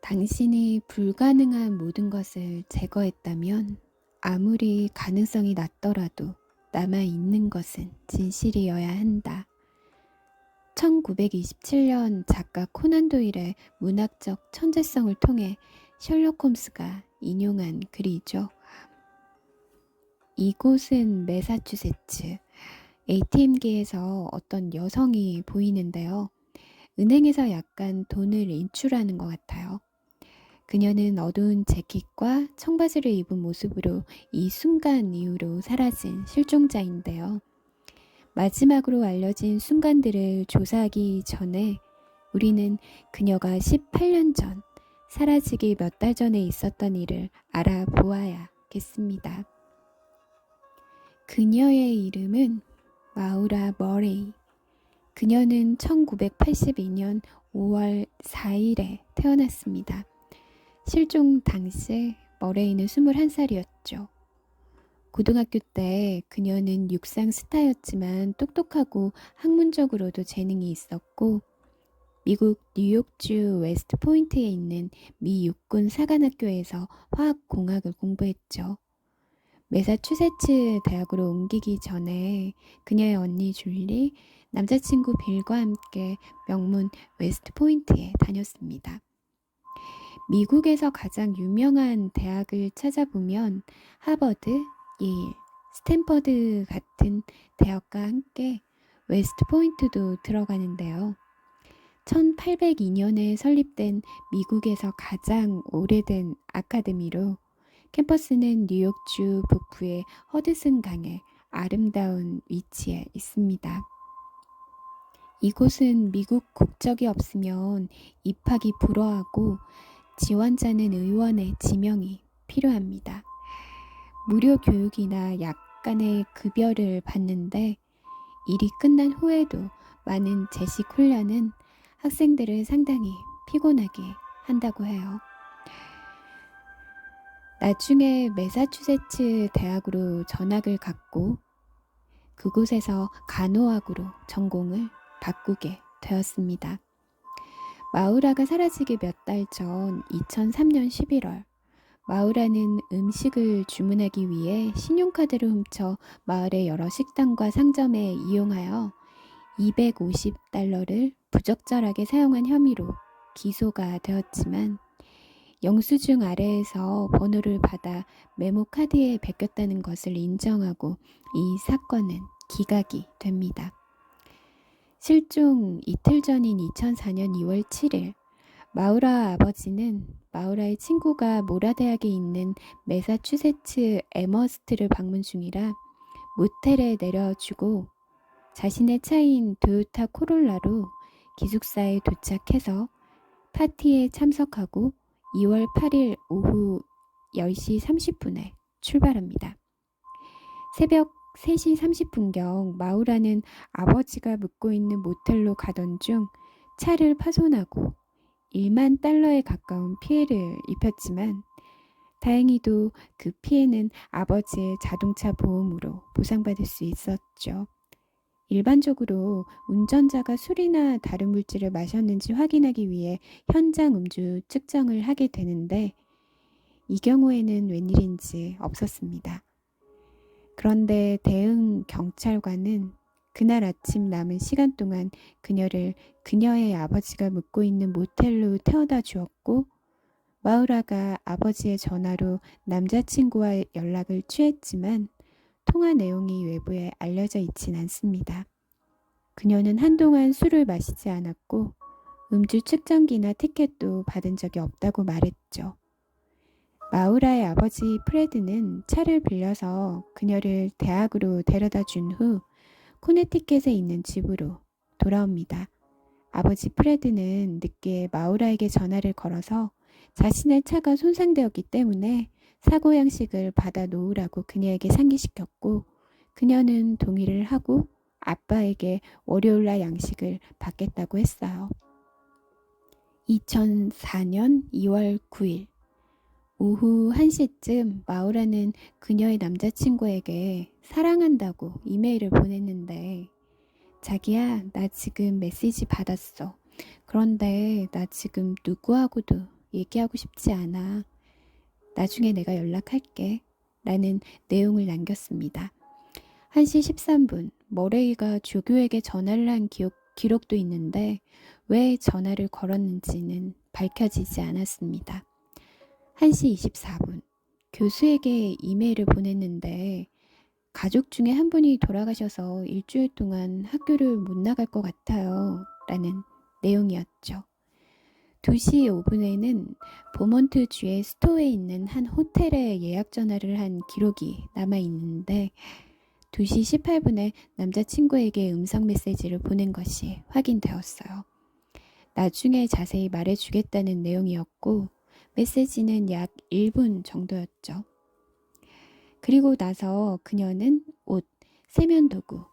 당신이 불가능한 모든 것을 제거했다면 아무리 가능성이 낮더라도 남아있는 것은 진실이어야 한다. 1927년 작가 코난 도일의 문학적 천재성을 통해 셜록 홈스가 인용한 글이죠. 이곳은 매사추세츠. ATM기에서 어떤 여성이 보이는데요. 은행에서 약간 돈을 인출하는 것 같아요. 그녀는 어두운 재킷과 청바지를 입은 모습으로 이 순간 이후로 사라진 실종자인데요. 마지막으로 알려진 순간들을 조사하기 전에 우리는 그녀가 18년 전 사라지기 몇 달 전에 있었던 일을 알아보아야겠습니다. 그녀의 이름은 마우라 머레이. 그녀는 1982년 5월 4일에 태어났습니다. 실종 당시 머레이는 21살이었죠. 고등학교 때 그녀는 육상 스타였지만 똑똑하고 학문적으로도 재능이 있었고 미국 뉴욕주 웨스트 포인트에 있는 미 육군 사관학교에서 화학공학을 공부했죠. 매사추세츠 대학으로 옮기기 전에 그녀의 언니 줄리, 남자친구 빌과 함께 명문 웨스트 포인트에 다녔습니다. 미국에서 가장 유명한 대학을 찾아보면 하버드, 예일, 스탠퍼드 같은 대학과 함께 웨스트 포인트도 들어가는데요. 1802년에 설립된 미국에서 가장 오래된 아카데미로 캠퍼스는 뉴욕주 북부의 허드슨 강의 아름다운 위치에 있습니다. 이곳은 미국 국적이 없으면 입학이 불허하고 지원자는 의원의 지명이 필요합니다. 무료 교육이나 약간의 급여를 받는데 일이 끝난 후에도 많은 재식 훈련은 학생들을 상당히 피곤하게 한다고 해요. 나중에 매사추세츠 대학으로 전학을 갔고 그곳에서 간호학으로 전공을 바꾸게 되었습니다. 마우라가 사라지기 몇 달 전 2003년 11월 마우라는 음식을 주문하기 위해 신용카드를 훔쳐 마을의 여러 식당과 상점에 이용하여 $250를 부적절하게 사용한 혐의로 기소가 되었지만 영수증 아래에서 번호를 받아 메모카드에 베꼈다는 것을 인정하고 이 사건은 기각이 됩니다. 실종 이틀 전인 2004년 2월 7일 마우라 아버지는 마우라의 친구가 모라대학에 있는 매사추세츠 애머스트를 방문 중이라 모텔에 내려주고 자신의 차인 토요타 코롤라로 기숙사에 도착해서 파티에 참석하고 2월 8일 오후 10시 30분에 출발합니다. 새벽 3시 30분경 마우라는 아버지가 묵고 있는 모텔로 가던 중 차를 파손하고 $10,000에 가까운 피해를 입혔지만 다행히도 그 피해는 아버지의 자동차 보험으로 보상받을 수 있었죠. 일반적으로 운전자가 술이나 다른 물질을 마셨는지 확인하기 위해 현장 음주 측정을 하게 되는데 이 경우에는 웬일인지 없었습니다. 그런데 대응 경찰관은 그날 아침 남은 시간 동안 그녀를 그녀의 아버지가 묵고 있는 모텔로 태워다 주었고 마우라가 아버지의 전화로 남자친구와 연락을 취했지만 통화 내용이 외부에 알려져 있진 않습니다. 그녀는 한동안 술을 마시지 않았고 음주 측정기나 티켓도 받은 적이 없다고 말했죠. 마우라의 아버지 프레드는 차를 빌려서 그녀를 대학으로 데려다 준 후 코네티켓에 있는 집으로 돌아옵니다. 아버지 프레드는 늦게 마우라에게 전화를 걸어서 자신의 차가 손상되었기 때문에 사고 양식을 받아 놓으라고 그녀에게 상기시켰고 그녀는 동의를 하고 아빠에게 월요일날 양식을 받겠다고 했어요. 2004년 2월 9일 오후 1시쯤 마우라는 그녀의 남자친구에게 사랑한다고 이메일을 보냈는데 자기야, 나 지금 메시지 받았어. 그런데 나 지금 누구하고도 얘기하고 싶지 않아. 나중에 내가 연락할게. 라는 내용을 남겼습니다. 1시 13분, 머레이가 조교에게 전화를 한 기록도 있는데 왜 전화를 걸었는지는 밝혀지지 않았습니다. 1시 24분, 교수에게 이메일을 보냈는데 가족 중에 한 분이 돌아가셔서 일주일 동안 학교를 못 나갈 것 같아요. 라는 내용이었죠. 2시 5분에는 보몬트 주의 스토어에 있는 한 호텔에 예약 전화를 한 기록이 남아있는데 2시 18분에 남자친구에게 음성 메시지를 보낸 것이 확인되었어요. 나중에 자세히 말해주겠다는 내용이었고 메시지는 약 1분 정도였죠. 그리고 나서 그녀는 옷, 세면도구,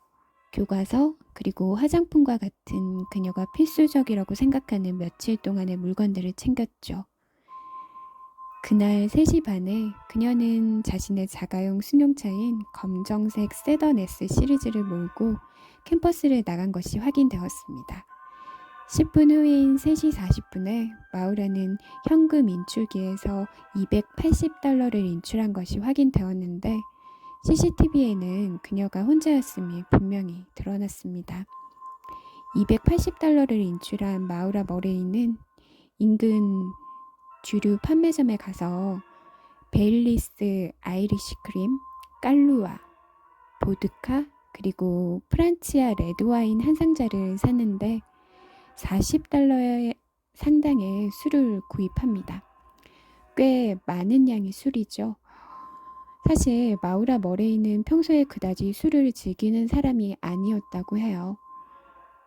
교과서, 그리고 화장품과 같은 그녀가 필수적이라고 생각하는 며칠 동안의 물건들을 챙겼죠. 그날 3시 반에 그녀는 자신의 자가용 승용차인 검정색 세던 S 시리즈를 몰고 캠퍼스를 나간 것이 확인되었습니다. 10분 후인 3시 40분에 마우라는 현금 인출기에서 $280를 인출한 것이 확인되었는데 CCTV에는 그녀가 혼자였음이 분명히 드러났습니다. $280를 인출한 마우라 머레이는 인근 주류 판매점에 가서 베일리스 아이리시 크림, 깔루아, 보드카, 그리고 프란치아 레드와인 한 상자를 샀는데 $40의 상당의 술을 구입합니다. 꽤 많은 양의 술이죠. 사실 마우라 머레이는 평소에 그다지 술을 즐기는 사람이 아니었다고 해요.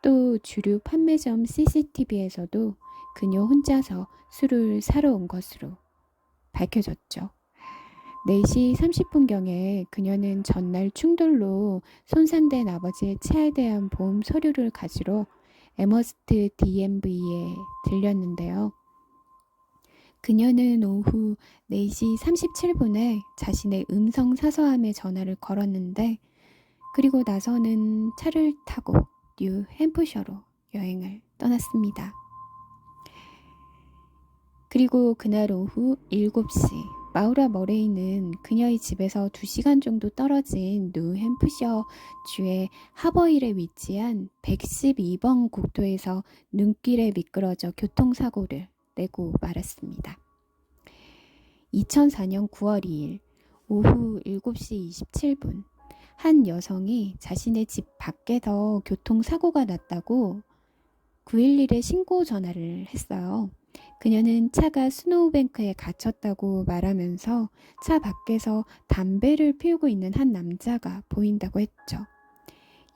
또 주류 판매점 CCTV에서도 그녀 혼자서 술을 사러 온 것으로 밝혀졌죠. 4시 30분경에 그녀는 전날 충돌로 손상된 아버지의 차에 대한 보험 서류를 가지러 에머스트 DMV에 들렸는데요. 그녀는 오후 4시 37분에 자신의 음성 사서함에 전화를 걸었는데 그리고 나서는 차를 타고 뉴 햄프셔로 여행을 떠났습니다. 그리고 그날 오후 7시 마우라 머레이는 그녀의 집에서 2시간 정도 떨어진 뉴 햄프셔 주의 하버힐에 위치한 112번 국도에서 눈길에 미끄러져 교통사고를 내고 말았습니다. 2004년 9월 2일 오후 7시 27분 한 여성이 자신의 집 밖에서 교통사고가 났다고 911에 신고 전화를 했어요. 그녀는 차가 스노우뱅크에 갇혔다고 말하면서 차 밖에서 담배를 피우고 있는 한 남자가 보인다고 했죠.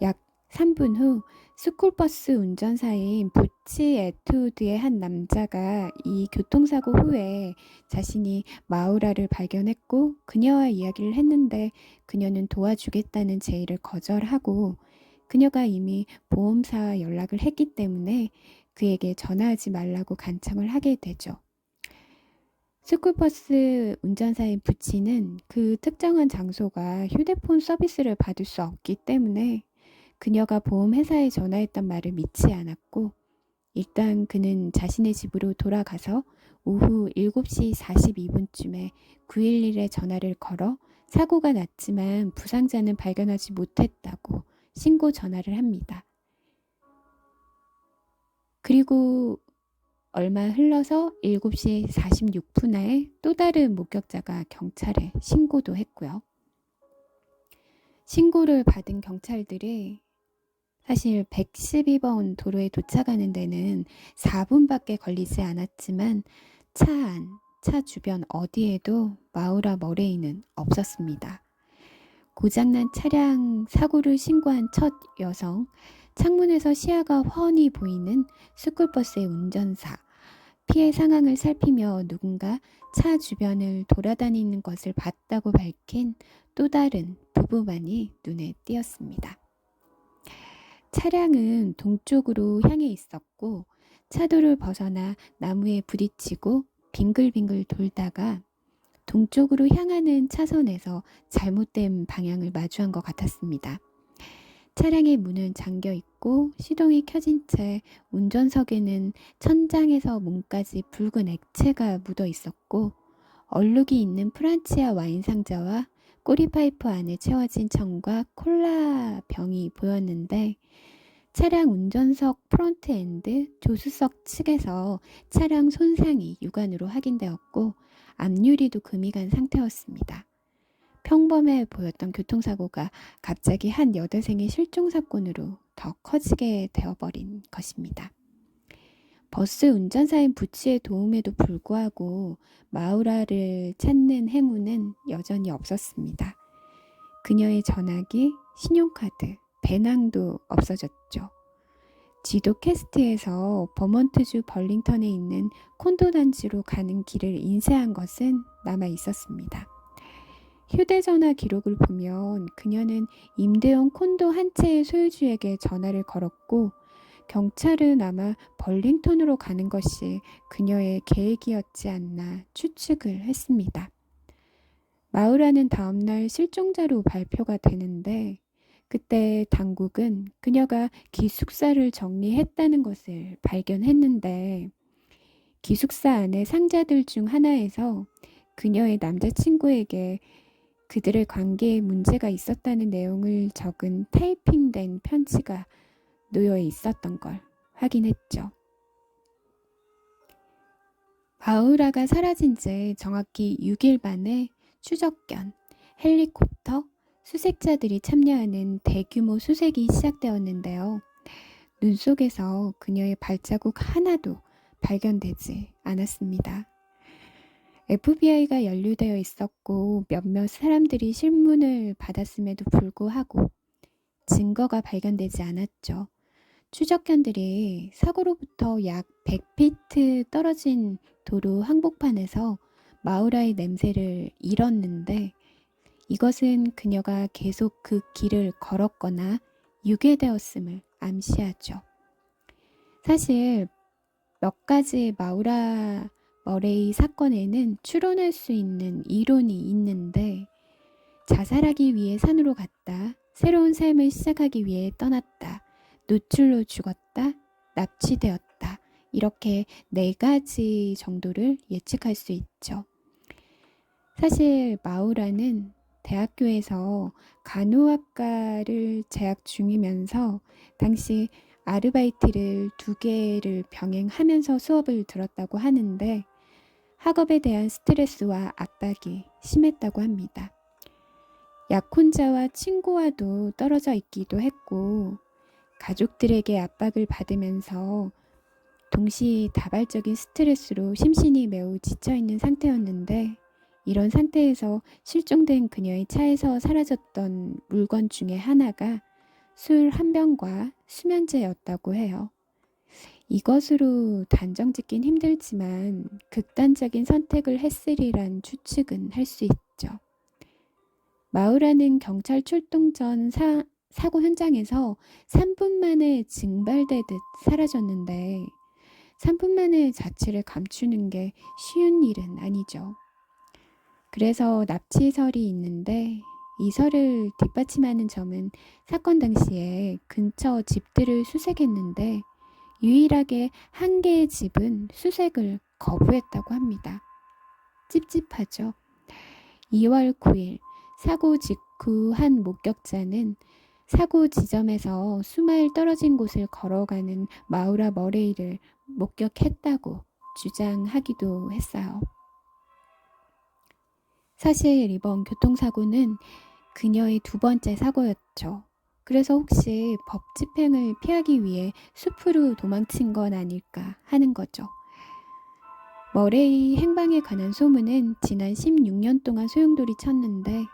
약 3분 후 스쿨버스 운전사인 부치 에투드의 한 남자가 이 교통사고 후에 자신이 마우라를 발견했고 그녀와 이야기를 했는데 그녀는 도와주겠다는 제의를 거절하고 그녀가 이미 보험사와 연락을 했기 때문에 그에게 전화하지 말라고 간청을 하게 되죠. 스쿨버스 운전사인 부치는 그 특정한 장소가 휴대폰 서비스를 받을 수 없기 때문에 그녀가 보험회사에 전화했던 말을 믿지 않았고 일단 그는 자신의 집으로 돌아가서 오후 7시 42분쯤에 911에 전화를 걸어 사고가 났지만 부상자는 발견하지 못했다고 신고 전화를 합니다. 그리고 얼마 흘러서 7시 46분에 또 다른 목격자가 경찰에 신고도 했고요. 신고를 받은 경찰들이 사실 112번 도로에 도착하는 데는 4분밖에 걸리지 않았지만 차 안, 차 주변 어디에도 마우라 머레이는 없었습니다. 고장난 차량 사고를 신고한 첫 여성, 창문에서 시야가 훤히 보이는 스쿨버스의 운전사, 피해 상황을 살피며 누군가 차 주변을 돌아다니는 것을 봤다고 밝힌 또 다른 부부만이 눈에 띄었습니다. 차량은 동쪽으로 향해 있었고 차도를 벗어나 나무에 부딪히고 빙글빙글 돌다가 동쪽으로 향하는 차선에서 잘못된 방향을 마주한 것 같았습니다. 차량의 문은 잠겨 있고 시동이 켜진 채 운전석에는 천장에서 문까지 붉은 액체가 묻어 있었고, 얼룩이 있는 프란치아 와인 상자와 꼬리 파이프 안에 채워진 청과 콜라 병이 보였는데, 차량 운전석 프론트 엔드 조수석 측에서 차량 손상이 육안으로 확인되었고, 앞유리도 금이 간 상태였습니다. 평범해 보였던 교통사고가 갑자기 한 여대생의 실종사건으로 더 커지게 되어버린 것입니다. 버스 운전사인 부치의 도움에도 불구하고 마우라를 찾는 행운은 여전히 없었습니다. 그녀의 전화기, 신용카드, 배낭도 없어졌죠. 지도 캐스트에서 버몬트주 벌링턴에 있는 콘도 단지로 가는 길을 인쇄한 것은 남아 있었습니다. 휴대전화 기록을 보면 그녀는 임대용 콘도 한 채의 소유주에게 전화를 걸었고, 경찰은 아마 벌링턴으로 가는 것이 그녀의 계획이었지 않나 추측을 했습니다. 마우라는 다음날 실종자로 발표가 되는데, 그때 당국은 그녀가 기숙사를 정리했다는 것을 발견했는데, 기숙사 안의 상자들 중 하나에서 그녀의 남자친구에게 그들의 관계에 문제가 있었다는 내용을 적은 타이핑된 편지가 놓여 있었던 걸 확인했죠. 마우라가 사라진 지 정확히 6일 만에 추적견, 헬리콥터, 수색자들이 참여하는 대규모 수색이 시작되었는데요. 눈 속에서 그녀의 발자국 하나도 발견되지 않았습니다. FBI가 연루되어 있었고 몇몇 사람들이 신문을 받았음에도 불구하고 증거가 발견되지 않았죠. 추적견들이 사고로부터 약 100피트 떨어진 도로 항복판에서 마우라의 냄새를 잃었는데, 이것은 그녀가 계속 그 길을 걸었거나 유괴되었음을 암시하죠. 사실 몇 가지 마우라 머레이 사건에는 추론할 수 있는 이론이 있는데, 자살하기 위해 산으로 갔다, 새로운 삶을 시작하기 위해 떠났다, 노출로 죽었다, 납치되었다, 이렇게 4가지 정도를 예측할 수 있죠. 사실 마우라는 대학교에서 간호학과를 재학 중이면서 당시 아르바이트를 2개를 병행하면서 수업을 들었다고 하는데, 학업에 대한 스트레스와 압박이 심했다고 합니다. 약혼자와 친구와도 떨어져 있기도 했고, 가족들에게 압박을 받으면서 동시다발적인 스트레스로 심신이 매우 지쳐있는 상태였는데, 이런 상태에서 실종된 그녀의 차에서 사라졌던 물건 중에 하나가 술 한 병과 수면제였다고 해요. 이것으로 단정 짓긴 힘들지만 극단적인 선택을 했으리란 추측은 할 수 있죠. 마우라는 경찰 출동 전 사고 현장에서 3분 만에 증발되듯 사라졌는데, 3분 만에 자취를 감추는 게 쉬운 일은 아니죠. 그래서 납치설이 있는데, 이 설을 뒷받침하는 점은 사건 당시에 근처 집들을 수색했는데 유일하게 한 개의 집은 수색을 거부했다고 합니다. 찝찝하죠. 2월 9일 사고 직후 한 목격자는 사고 지점에서 수마일 떨어진 곳을 걸어가는 마우라 머레이를 목격했다고 주장하기도 했어요. 사실 이번 교통사고는 그녀의 2번째 사고였죠. 그래서 혹시 법 집행을 피하기 위해 숲으로 도망친 건 아닐까 하는 거죠. 머레이 행방에 관한 소문은 지난 16년 동안 소용돌이 쳤는데,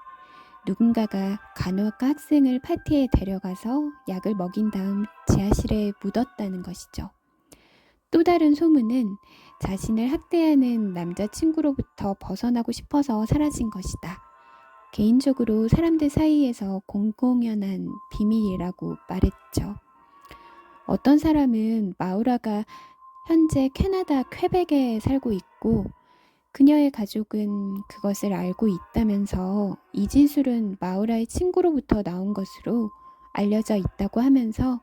누군가가 간호학과 학생을 파티에 데려가서 약을 먹인 다음 지하실에 묻었다는 것이죠. 또 다른 소문은 자신을 학대하는 남자친구로부터 벗어나고 싶어서 사라진 것이다. 개인적으로 사람들 사이에서 공공연한 비밀이라고 말했죠. 어떤 사람은 마우라가 현재 캐나다 퀘벡에 살고 있고, 그녀의 가족은 그것을 알고 있다면서 이 진술은 마우라의 친구로부터 나온 것으로 알려져 있다고 하면서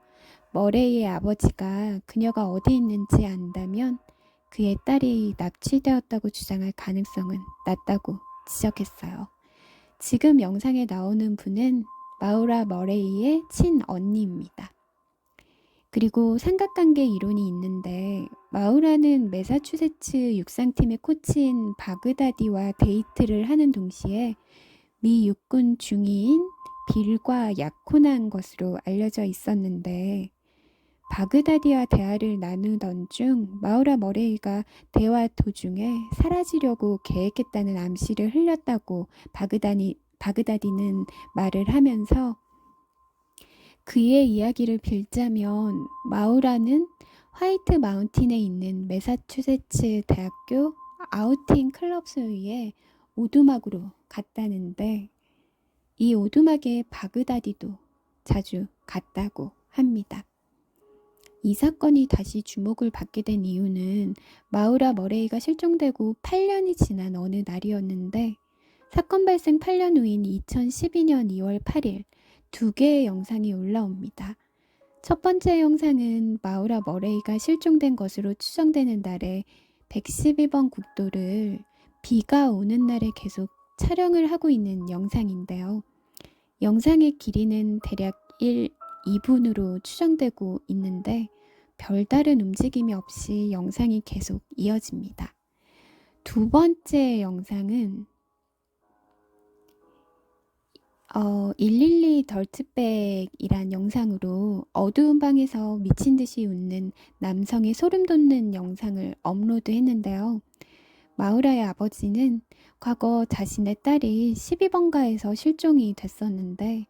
머레이의 아버지가 그녀가 어디 있는지 안다면 그의 딸이 납치되었다고 주장할 가능성은 낮다고 지적했어요. 지금 영상에 나오는 분은 마우라 머레이의 친언니입니다. 그리고 삼각관계 이론이 있는데 마우라는 매사추세츠 육상팀의 코치인 바그다디와 데이트를 하는 동시에 미 육군 중위인 빌과 약혼한 것으로 알려져 있었는데 바그다디와 대화를 나누던 중 마우라 머레이가 대화 도중에 사라지려고 계획했다는 암시를 흘렸다고 바그다디는 말을 하면서 그의 이야기를 빌자면 마우라는 화이트 마운틴에 있는 매사추세츠 대학교 아우팅 클럽 소유의 오두막으로 갔다는데 이 오두막에 바그다디도 자주 갔다고 합니다. 이 사건이 다시 주목을 받게 된 이유는 마우라 머레이가 실종되고 8년이 지난 어느 날이었는데 사건 발생 8년 후인 2012년 2월 8일 두 개의 영상이 올라옵니다. 첫 번째 영상은 마우라 머레이가 실종된 것으로 추정되는 날에 112번 국도를 비가 오는 날에 계속 촬영을 하고 있는 영상인데요. 영상의 길이는 대략 2분으로 추정되고 있는데 별다른 움직임이 없이 영상이 계속 이어집니다. 두 번째 영상은 112 덜트백이란 영상으로 어두운 방에서 미친 듯이 웃는 남성의 소름 돋는 영상을 업로드했는데요. 마우라의 아버지는 과거 자신의 딸이 12번가에서 실종이 됐었는데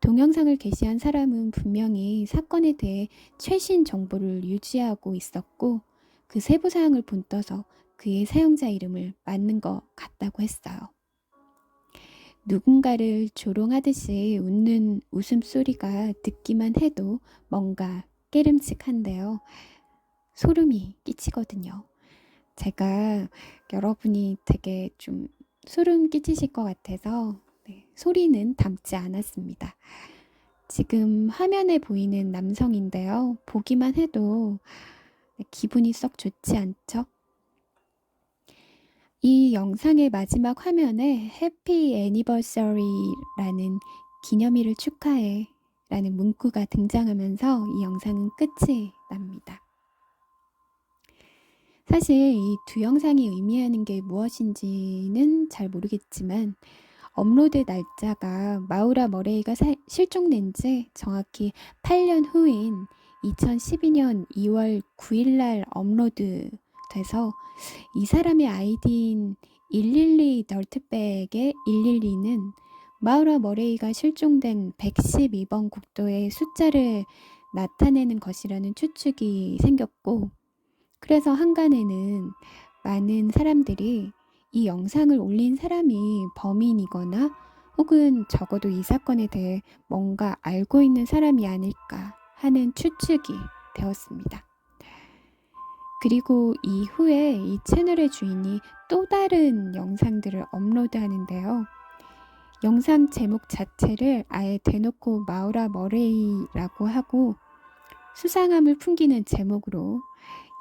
동영상을 게시한 사람은 분명히 사건에 대해 최신 정보를 유지하고 있었고 그 세부 사항을 본떠서 그의 사용자 이름을 맞는 것 같다고 했어요. 누군가를 조롱하듯이 웃는 웃음소리가 듣기만 해도 뭔가 깨름칙한데요. 소름이 끼치거든요. 제가 여러분이 되게 좀 소름 끼치실 것 같아서 소리는 담지 않았습니다. 지금 화면에 보이는 남성인데요. 보기만 해도 기분이 썩 좋지 않죠? 이 영상의 마지막 화면에 해피 애니버서리라는 기념일을 축하해 라는 문구가 등장하면서 이 영상은 끝이 납니다. 사실 이 두 영상이 의미하는 게 무엇인지는 잘 모르겠지만 업로드 날짜가 마우라 머레이가 실종된 지 정확히 8년 후인 2012년 2월 9일 날 업로드 돼서 이 사람의 아이디인 112 덜트백의 112는 마우라 머레이가 실종된 112번 국도의 숫자를 나타내는 것이라는 추측이 생겼고 그래서 한간에는 많은 사람들이 이 영상을 올린 사람이 범인이거나 혹은 적어도 이 사건에 대해 뭔가 알고 있는 사람이 아닐까 하는 추측이 되었습니다. 그리고 이후에 이 채널의 주인이 또 다른 영상들을 업로드하는데요. 영상 제목 자체를 아예 대놓고 마우라 머레이라고 하고 수상함을 풍기는 제목으로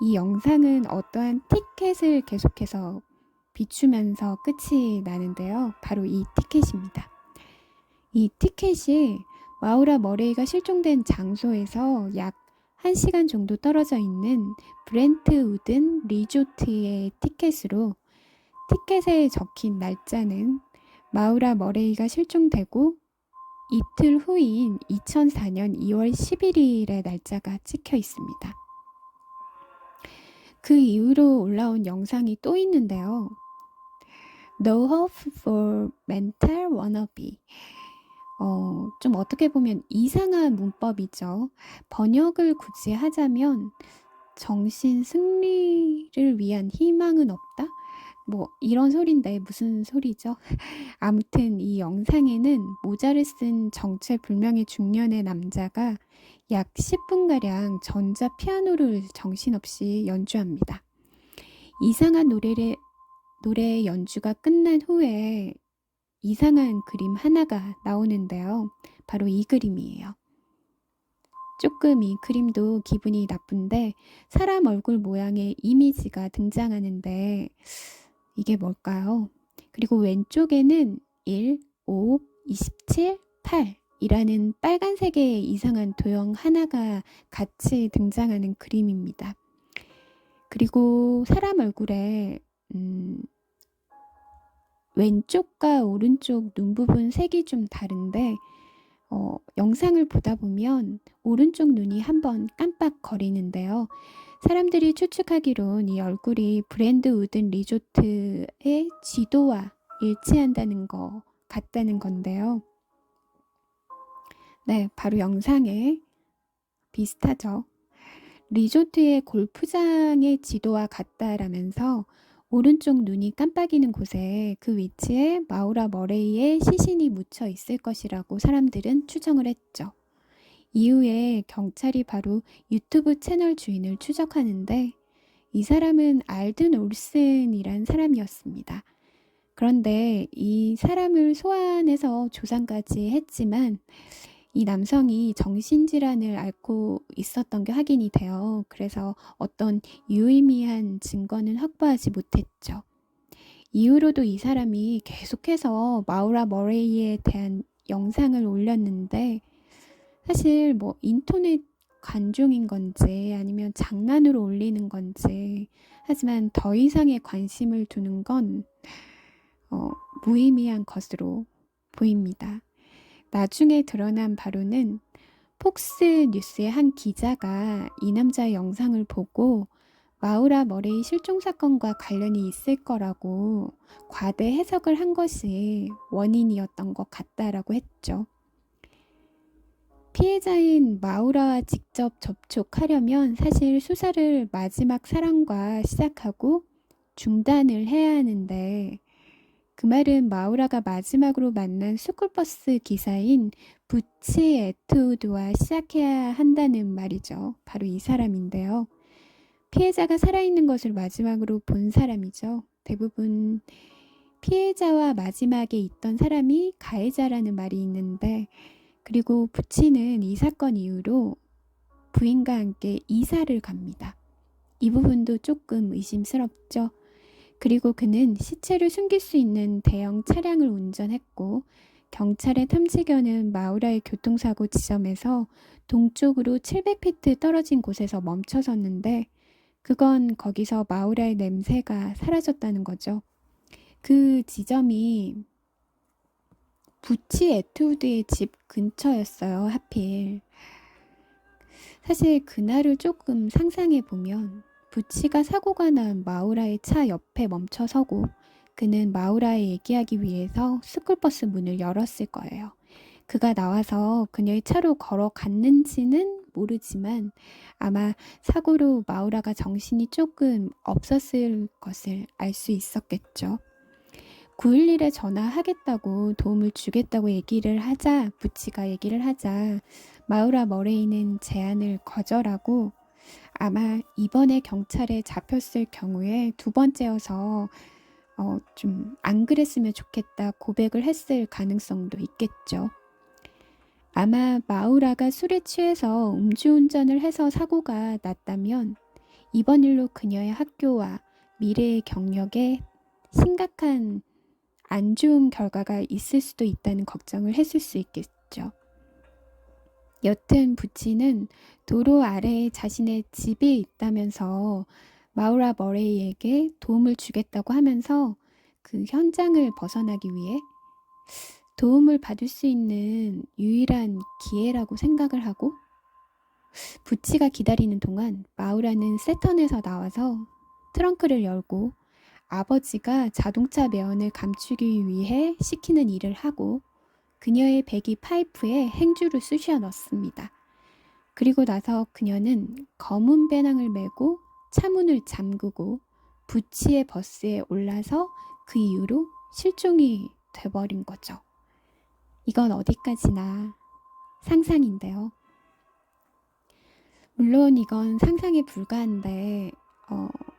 이 영상은 어떠한 티켓을 계속해서 비추면서 끝이 나는데요. 바로 이 티켓입니다. 이 티켓이 마우라 머레이가 실종된 장소에서 약 1시간 정도 떨어져 있는 브렌트우든 리조트의 티켓으로 티켓에 적힌 날짜는 마우라 머레이가 실종되고 이틀 후인 2004년 2월 11일의 날짜가 찍혀 있습니다. 그 이후로 올라온 영상이 또 있는데요. No Hope for Mental Wannabe. 좀 어떻게 보면 이상한 문법이죠. 번역을 굳이 하자면 정신 승리를 위한 희망은 없다? 뭐 이런 소린데 무슨 소리죠? 아무튼 이 영상에는 모자를 쓴 정체불명의 중년의 남자가 약 10분가량 전자 피아노를 정신없이 연주합니다. 이상한 노래 연주가 끝난 후에 이상한 그림 하나가 나오는데요. 바로 이 그림이에요. 조금 이 그림도 기분이 나쁜데 사람 얼굴 모양의 이미지가 등장하는데 이게 뭘까요? 그리고 왼쪽에는 1, 5, 27, 8 이라는 빨간색의 이상한 도형 하나가 같이 등장하는 그림입니다. 그리고 사람 얼굴에 왼쪽과 오른쪽 눈 부분 색이 좀 다른데 영상을 보다 보면 오른쪽 눈이 한번 깜빡거리는데요. 사람들이 추측하기론 이 얼굴이 브랜드 우든 리조트의 지도와 일치한다는 것 같다는 건데요. 네, 바로 영상에 비슷하죠. 리조트의 골프장의 지도와 같다라면서 오른쪽 눈이 깜빡이는 곳에 그 위치에 마우라 머레이의 시신이 묻혀 있을 것이라고 사람들은 추정을 했죠. 이후에 경찰이 바로 유튜브 채널 주인을 추적하는데 이 사람은 알든 올슨이란 사람이었습니다. 그런데 이 사람을 소환해서 조사까지 했지만 이 남성이 정신질환을 앓고 있었던 게 확인이 돼요. 그래서 어떤 유의미한 증거는 확보하지 못했죠. 이후로도 이 사람이 계속해서 마우라 머레이에 대한 영상을 올렸는데 사실 뭐 인터넷 관종인 건지 아니면 장난으로 올리는 건지 하지만 더 이상의 관심을 두는 건 무의미한 것으로 보입니다. 나중에 드러난 바로는 폭스 뉴스의 한 기자가 이 남자의 영상을 보고 마우라 머레이 실종 사건과 관련이 있을 거라고 과대 해석을 한 것이 원인이었던 것 같다라고 했죠. 피해자인 마우라와 직접 접촉하려면 사실 수사를 마지막 사람과 시작하고 중단을 해야 하는데 그 말은 마우라가 마지막으로 만난 스쿨버스 기사인 부치 에투드와 시작해야 한다는 말이죠. 바로 이 사람인데요. 피해자가 살아있는 것을 마지막으로 본 사람이죠. 대부분 피해자와 마지막에 있던 사람이 가해자라는 말이 있는데 그리고 부치는 이 사건 이후로 부인과 함께 이사를 갑니다. 이 부분도 조금 의심스럽죠. 그리고 그는 시체를 숨길 수 있는 대형 차량을 운전했고 경찰의 탐지견은 마우라의 교통사고 지점에서 동쪽으로 700피트 떨어진 곳에서 멈춰섰는데 그건 거기서 마우라의 냄새가 사라졌다는 거죠. 그 지점이 부치 에투드의 집 근처였어요. 하필. 사실 그날을 조금 상상해 보면 부치가 사고가 난 마우라의 차 옆에 멈춰서고 그는 마우라에 얘기하기 위해서 스쿨버스 문을 열었을 거예요. 그가 나와서 그녀의 차로 걸어갔는지는 모르지만 아마 사고로 마우라가 정신이 조금 없었을 것을 알 수 있었겠죠. 911에 전화하겠다고 도움을 주겠다고 부치가 얘기를 하자 마우라 머레이는 제안을 거절하고 아마 이번에 경찰에 잡혔을 경우에 두 번째여서 좀 안 그랬으면 좋겠다 고백을 했을 가능성도 있겠죠. 아마 마우라가 술에 취해서 음주운전을 해서 사고가 났다면 이번 일로 그녀의 학교와 미래의 경력에 심각한 안 좋은 결과가 있을 수도 있다는 걱정을 했을 수 있겠죠. 여튼 부치는 도로 아래에 자신의 집이 있다면서 마우라 머레이에게 도움을 주겠다고 하면서 그 현장을 벗어나기 위해 도움을 받을 수 있는 유일한 기회라고 생각을 하고 부치가 기다리는 동안 마우라는 세턴에서 나와서 트렁크를 열고 아버지가 자동차 매연을 감추기 위해 시키는 일을 하고 그녀의 배기 파이프에 행주를 쑤셔 넣습니다. 그리고 나서 그녀는 검은 배낭을 메고 차문을 잠그고 부치의 버스에 올라서 그 이후로 실종이 돼버린 거죠. 이건 어디까지나 상상인데요. 물론 이건 상상에 불과한데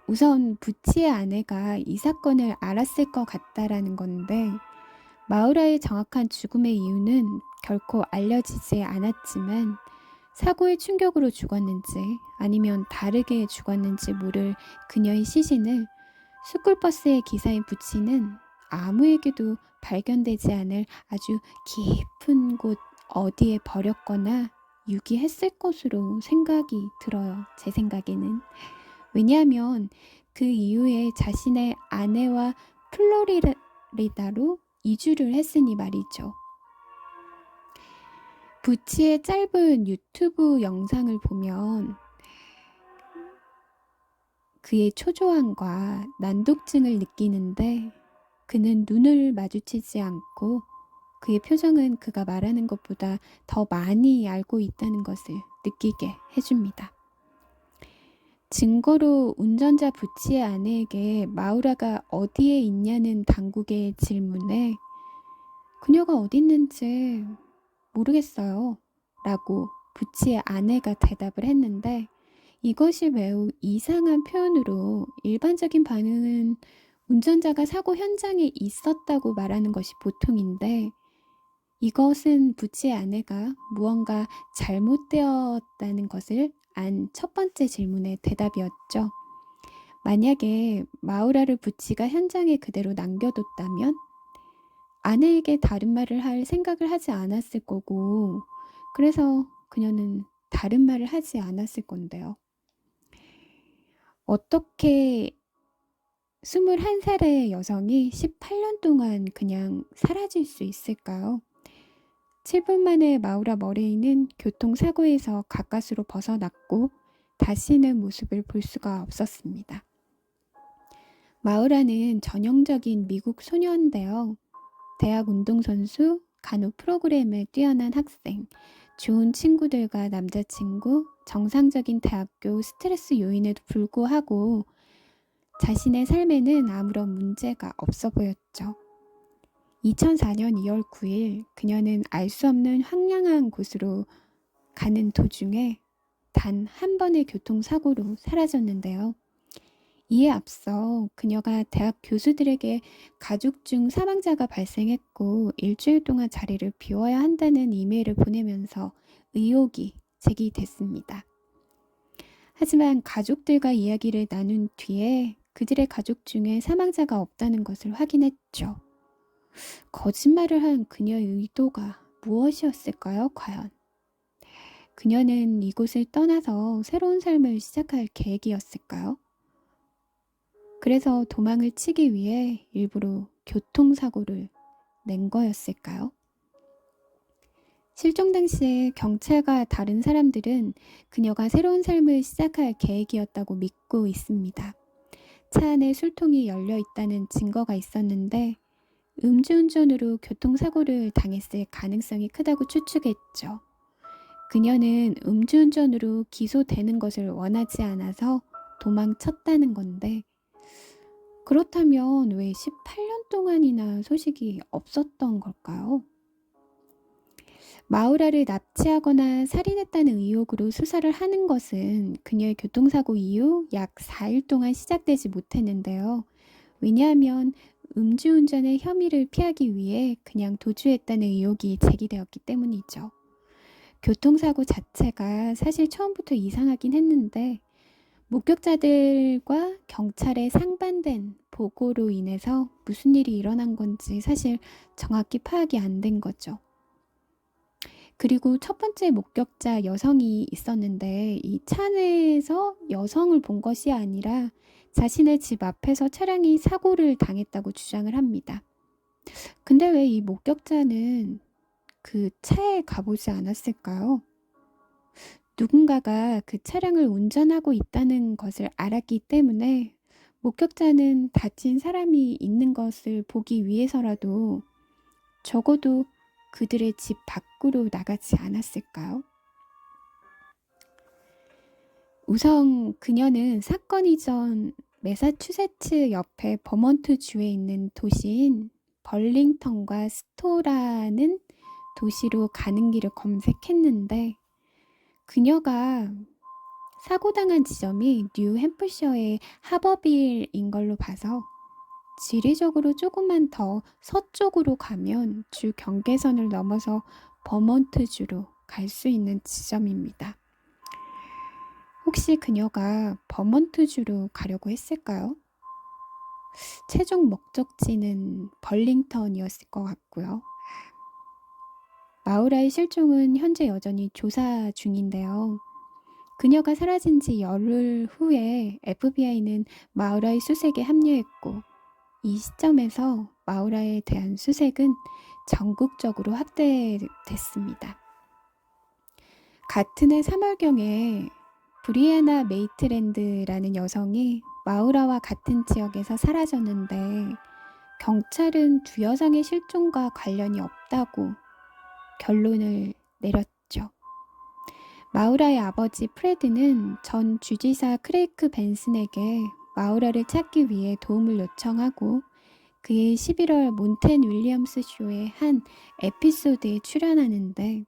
우선 부치의 아내가 이 사건을 알았을 것 같다라는 건데 마우라의 정확한 죽음의 이유는 결코 알려지지 않았지만 사고의 충격으로 죽었는지 아니면 다르게 죽었는지 모를 그녀의 시신을 스쿨버스의 기사인 부치는 아무에게도 발견되지 않을 아주 깊은 곳 어디에 버렸거나 유기했을 것으로 생각이 들어요. 제 생각에는. 왜냐하면 그 이후에 자신의 아내와 플로리다로 이주를 했으니 말이죠. 부치의 짧은 유튜브 영상을 보면 그의 초조함과 난독증을 느끼는데 그는 눈을 마주치지 않고 그의 표정은 그가 말하는 것보다 더 많이 알고 있다는 것을 느끼게 해줍니다. 증거로 운전자 부치의 아내에게 마우라가 어디에 있냐는 당국의 질문에 그녀가 어디 있는지 모르겠어요 라고 부치의 아내가 대답을 했는데 이것이 매우 이상한 표현으로 일반적인 반응은 운전자가 사고 현장에 있었다고 말하는 것이 보통인데 이것은 부치의 아내가 무언가 잘못되었다는 것을 안 첫 번째 질문의 대답이었죠. 만약에 마우라를 부치가 현장에 그대로 남겨뒀다면 아내에게 다른 말을 할 생각을 하지 않았을 거고 그래서 그녀는 다른 말을 하지 않았을 건데요. 어떻게 21살의 여성이 18년 동안 그냥 사라질 수 있을까요? 7분 만에 마우라 머레이는 교통사고에서 가까스로 벗어났고 다시는 모습을 볼 수가 없었습니다. 마우라는 전형적인 미국 소녀인데요. 대학 운동선수, 간호 프로그램에 뛰어난 학생, 좋은 친구들과 남자친구, 정상적인 대학교 스트레스 요인에도 불구하고 자신의 삶에는 아무런 문제가 없어 보였죠. 2004년 2월 9일 그녀는 알 수 없는 황량한 곳으로 가는 도중에 단 한 번의 교통사고로 사라졌는데요. 이에 앞서 그녀가 대학 교수들에게 가족 중 사망자가 발생했고 일주일 동안 자리를 비워야 한다는 이메일을 보내면서 의혹이 제기됐습니다. 하지만 가족들과 이야기를 나눈 뒤에 그들의 가족 중에 사망자가 없다는 것을 확인했죠. 거짓말을 한 그녀의 의도가 무엇이었을까요, 과연? 그녀는 이곳을 떠나서 새로운 삶을 시작할 계획이었을까요? 그래서 도망을 치기 위해 일부러 교통사고를 낸 거였을까요? 실종 당시에 경찰과 다른 사람들은 그녀가 새로운 삶을 시작할 계획이었다고 믿고 있습니다. 차 안에 술통이 열려 있다는 증거가 있었는데 음주운전으로 교통사고를 당했을 가능성이 크다고 추측했죠. 그녀는 음주운전으로 기소되는 것을 원하지 않아서 도망쳤다는 건데 그렇다면 왜 18년 동안이나 소식이 없었던 걸까요? 마우라를 납치하거나 살인했다는 의혹으로 수사를 하는 것은 그녀의 교통사고 이후 약 4일 동안 시작되지 못했는데요. 왜냐하면 음주운전의 혐의를 피하기 위해 그냥 도주했다는 의혹이 제기되었기 때문이죠. 교통사고 자체가 사실 처음부터 이상하긴 했는데 목격자들과 경찰의 상반된 보고로 인해서 무슨 일이 일어난 건지 사실 정확히 파악이 안 된 거죠. 그리고 첫 번째 목격자 여성이 있었는데 이 차 내에서 여성을 본 것이 아니라 자신의 집 앞에서 차량이 사고를 당했다고 주장을 합니다. 근데 왜 이 목격자는 그 차에 가보지 않았을까요? 누군가가 그 차량을 운전하고 있다는 것을 알았기 때문에 목격자는 다친 사람이 있는 것을 보기 위해서라도 적어도 그들의 집 밖으로 나가지 않았을까요? 우선 그녀는 사건 이전 매사추세츠 옆에 버먼트 주에 있는 도시인 벌링턴과 스토라는 도시로 가는 길을 검색했는데 그녀가 사고당한 지점이 뉴햄프셔의 하버빌인 걸로 봐서 지리적으로 조금만 더 서쪽으로 가면 주 경계선을 넘어서 버먼트주로 갈 수 있는 지점입니다. 혹시 그녀가 버몬트주로 가려고 했을까요? 최종 목적지는 벌링턴이었을 것 같고요. 마우라의 실종은 현재 여전히 조사 중인데요. 그녀가 사라진 지 열흘 후에 FBI는 마우라의 수색에 합류했고, 이 시점에서 마우라에 대한 수색은 전국적으로 확대됐습니다. 같은 해 3월경에 브리아나 메이트랜드라는 여성이 마우라와 같은 지역에서 사라졌는데, 경찰은 두 여성의 실종과 관련이 없다고 결론을 내렸죠. 마우라의 아버지 프레드는 전 주지사 크레이크 벤슨에게 마우라를 찾기 위해 도움을 요청하고 그의 11월 몬텐 윌리엄스 쇼의 한 에피소드에 출연하는데,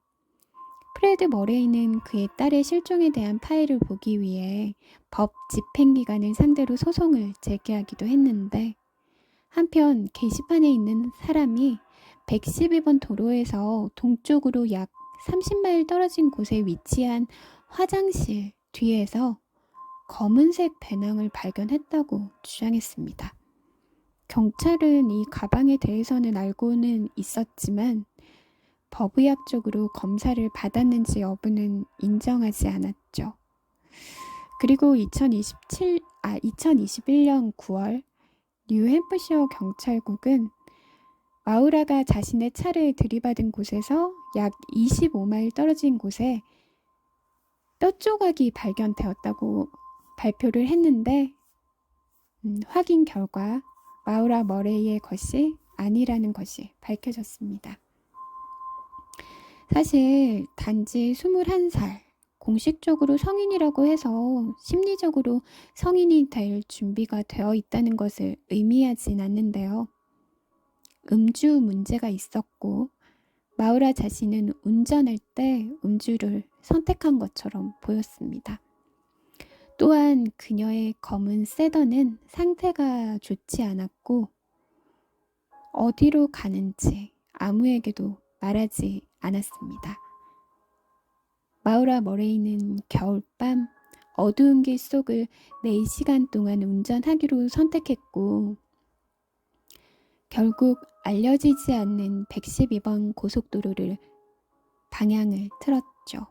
프레드 머레이는 그의 딸의 실종에 대한 파일을 보기 위해 법 집행기관을 상대로 소송을 제기하기도 했는데, 한편 게시판에 있는 사람이 112번 도로에서 동쪽으로 약 30마일 떨어진 곳에 위치한 화장실 뒤에서 검은색 배낭을 발견했다고 주장했습니다. 경찰은 이 가방에 대해서는 알고는 있었지만 법의학적으로 검사를 받았는지 여부는 인정하지 않았죠. 그리고 2021년 9월 뉴햄프셔 경찰국은 마우라가 자신의 차를 들이받은 곳에서 약 25마일 떨어진 곳에 뼈 조각이 발견되었다고 발표를 했는데, 확인 결과 마우라 머레이의 것이 아니라는 것이 밝혀졌습니다. 사실 단지 21살, 공식적으로 성인이라고 해서 심리적으로 성인이 될 준비가 되어 있다는 것을 의미하진 않는데요. 음주 문제가 있었고 마우라 자신은 운전할 때 음주를 선택한 것처럼 보였습니다. 또한 그녀의 검은 세던은 상태가 좋지 않았고 어디로 가는지 아무에게도 말하지 않았습니다. 마우라 머레이는 겨울밤 어두운 길 속을 4시간 동안 운전하기로 선택했고, 결국 알려지지 않는 112번 고속도로를 방향을 틀었죠.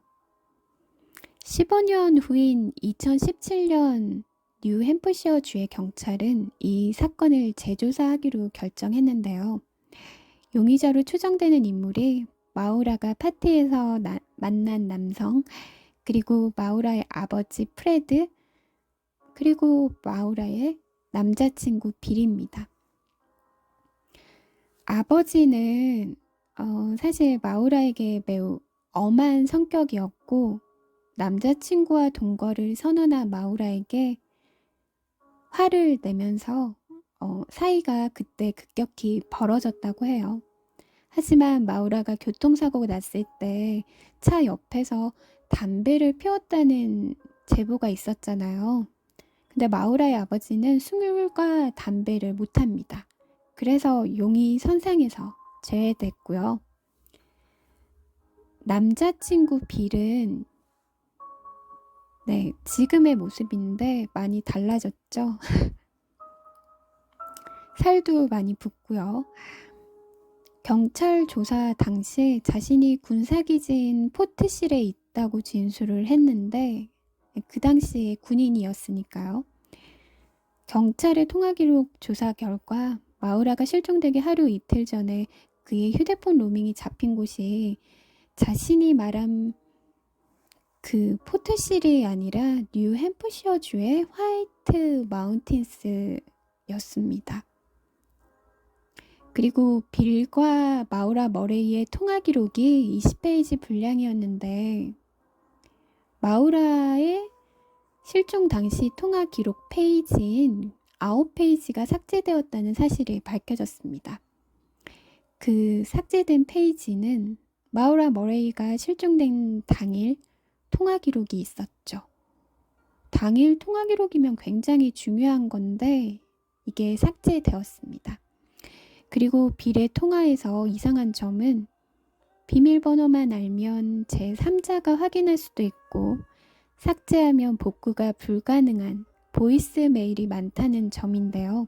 15년 후인 2017년 뉴햄프셔 주의 경찰은 이 사건을 재조사하기로 결정했는데요. 용의자로 추정되는 인물이 마우라가 파티에서 만난 남성, 그리고 마우라의 아버지 프레드, 그리고 마우라의 남자친구 빌입니다. 아버지는 사실 마우라에게 매우 엄한 성격이었고, 남자친구와 동거를 선언한 마우라에게 화를 내면서 사이가 그때 급격히 벌어졌다고 해요. 하지만 마우라가 교통사고가 났을 때 차 옆에서 담배를 피웠다는 제보가 있었잖아요. 근데 마우라의 아버지는 술과 담배를 못합니다. 그래서 용의 선상에서 제외됐고요. 남자친구 빌은 지금의 모습인데 많이 달라졌죠. 살도 많이 붓고요. 경찰 조사 당시 자신이 군사기지인 포트실에 있다고 진술을 했는데, 그 당시에 군인이었으니까요. 경찰의 통화기록 조사 결과 마우라가 실종되기 하루 이틀 전에 그의 휴대폰 로밍이 잡힌 곳이 자신이 말한 그 포트실이 아니라 뉴햄프셔주의 화이트 마운틴스였습니다. 그리고 빌과 마우라 머레이의 통화 기록이 20페이지 분량이었는데, 마우라의 실종 당시 통화 기록 페이지인 9페이지가 삭제되었다는 사실이 밝혀졌습니다. 그 삭제된 페이지는 마우라 머레이가 실종된 당일 통화 기록이 있었죠. 당일 통화 기록이면 굉장히 중요한 건데 이게 삭제되었습니다. 그리고 빌의 통화에서 이상한 점은 비밀번호만 알면 제3자가 확인할 수도 있고 삭제하면 복구가 불가능한 보이스메일이 많다는 점인데요.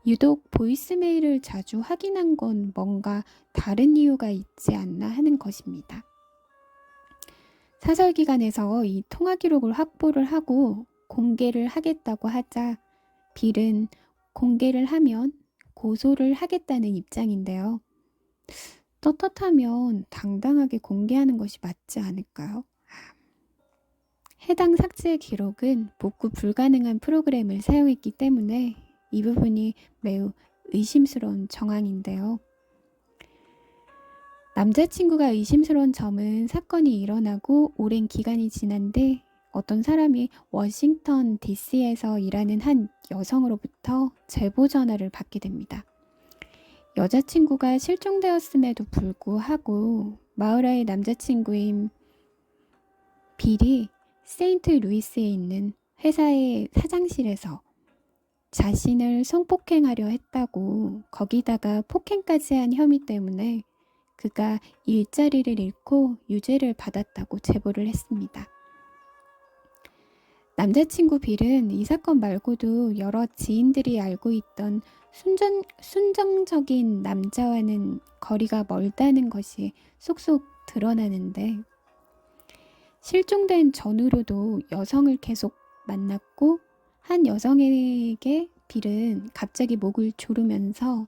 유독 보이스메일을 자주 확인한 건 뭔가 다른 이유가 있지 않나 하는 것입니다. 사설기관에서 이 통화 기록을 확보를 하고 공개를 하겠다고 하자 빌은 공개를 하면 고소를 하겠다는 입장인데요. 떳떳하면 당당하게 공개하는 것이 맞지 않을까요? 해당 삭제 기록은 복구 불가능한 프로그램을 사용했기 때문에 이 부분이 매우 의심스러운 정황인데요. 남자친구가 의심스러운 점은 사건이 일어나고 오랜 기간이 지난 뒤 어떤 사람이 워싱턴 DC에서 일하는 한 여성으로부터 제보 전화를 받게 됩니다. 여자친구가 실종되었음에도 불구하고 마우라의 남자친구인 빌이 세인트 루이스에 있는 회사의 사장실에서 자신을 성폭행하려 했다고, 거기다가 폭행까지 한 혐의 때문에 그가 일자리를 잃고 유죄를 받았다고 제보를 했습니다. 남자친구 빌은 이 사건 말고도 여러 지인들이 알고 있던 순정적인 남자와는 거리가 멀다는 것이 쏙쏙 드러나는데, 실종된 전후로도 여성을 계속 만났고 한 여성에게 빌은 갑자기 목을 조르면서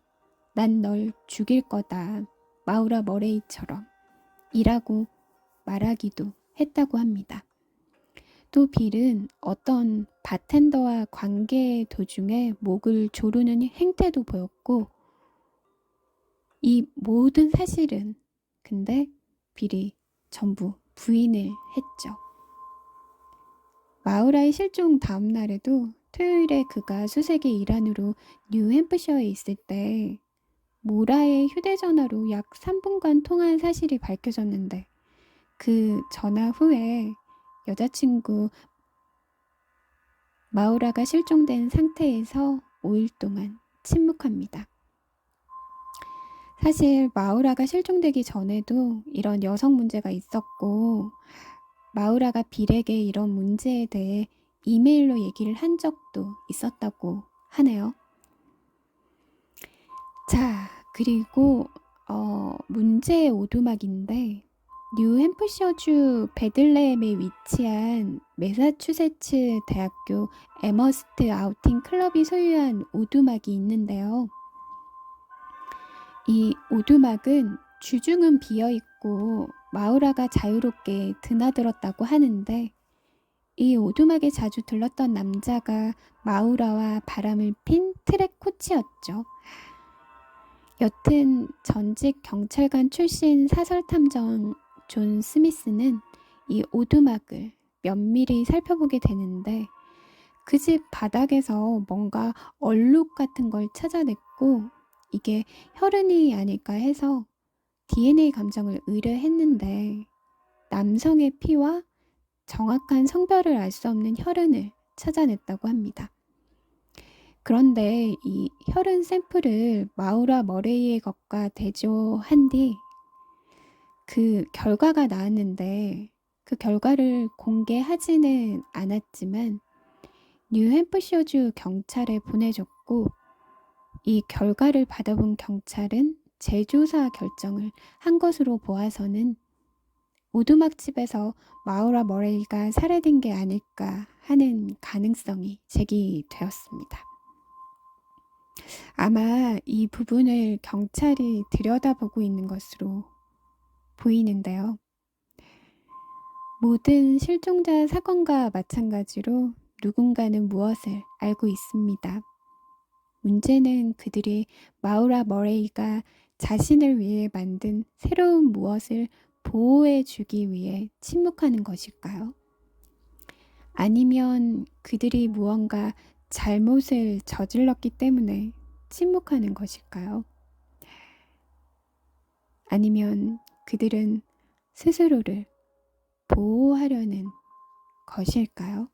난 널 죽일 거다, 마우라 머레이처럼 이라고 말하기도 했다고 합니다. 또 빌은 어떤 바텐더와 관계 도중에 목을 조르는 행태도 보였고, 이 모든 사실은 근데 빌이 전부 부인을 했죠. 마우라의 실종 다음 날에도 토요일에 그가 수색의 일환으로 뉴햄프셔에 있을 때 모라의 휴대전화로 약 3분간 통화한 사실이 밝혀졌는데, 그 전화 후에 여자친구 마우라가 실종된 상태에서 5일 동안 침묵합니다. 사실 마우라가 실종되기 전에도 이런 여성 문제가 있었고, 마우라가 빌에게 이런 문제에 대해 이메일로 얘기를 한 적도 있었다고 하네요. 자, 그리고 문제의 오두막인데, 뉴햄프셔주 베들레헴에 위치한 매사추세츠 대학교 에머스트 아우팅 클럽이 소유한 오두막이 있는데요. 이 오두막은 주중은 비어있고 마우라가 자유롭게 드나들었다고 하는데, 이 오두막에 자주 들렀던 남자가 마우라와 바람을 핀 트랙 코치였죠. 여튼 전직 경찰관 출신 사설탐정 존 스미스는 이 오두막을 면밀히 살펴보게 되는데, 그 집 바닥에서 뭔가 얼룩 같은 걸 찾아냈고, 이게 혈흔이 아닐까 해서 DNA 감정을 의뢰했는데 남성의 피와 정확한 성별을 알 수 없는 혈흔을 찾아냈다고 합니다. 그런데 이 혈흔 샘플을 마우라 머레이의 것과 대조한 뒤 그 결과가 나왔는데, 그 결과를 공개하지는 않았지만 뉴햄프셔주 경찰에 보내줬고, 이 결과를 받아본 경찰은 재조사 결정을 한 것으로 보아서는 오두막집에서 마우라 머레이가 살해된 게 아닐까 하는 가능성이 제기되었습니다. 아마 이 부분을 경찰이 들여다보고 있는 것으로 보이는데요. 모든 실종자 사건과 마찬가지로 누군가는 무엇을 알고 있습니다. 문제는 그들이 마우라 머레이가 자신을 위해 만든 새로운 무엇을 보호해 주기 위해 침묵하는 것일까요? 아니면 그들이 무언가 잘못을 저질렀기 때문에 침묵하는 것일까요? 아니면 그들은 스스로를 보호하려는 것일까요?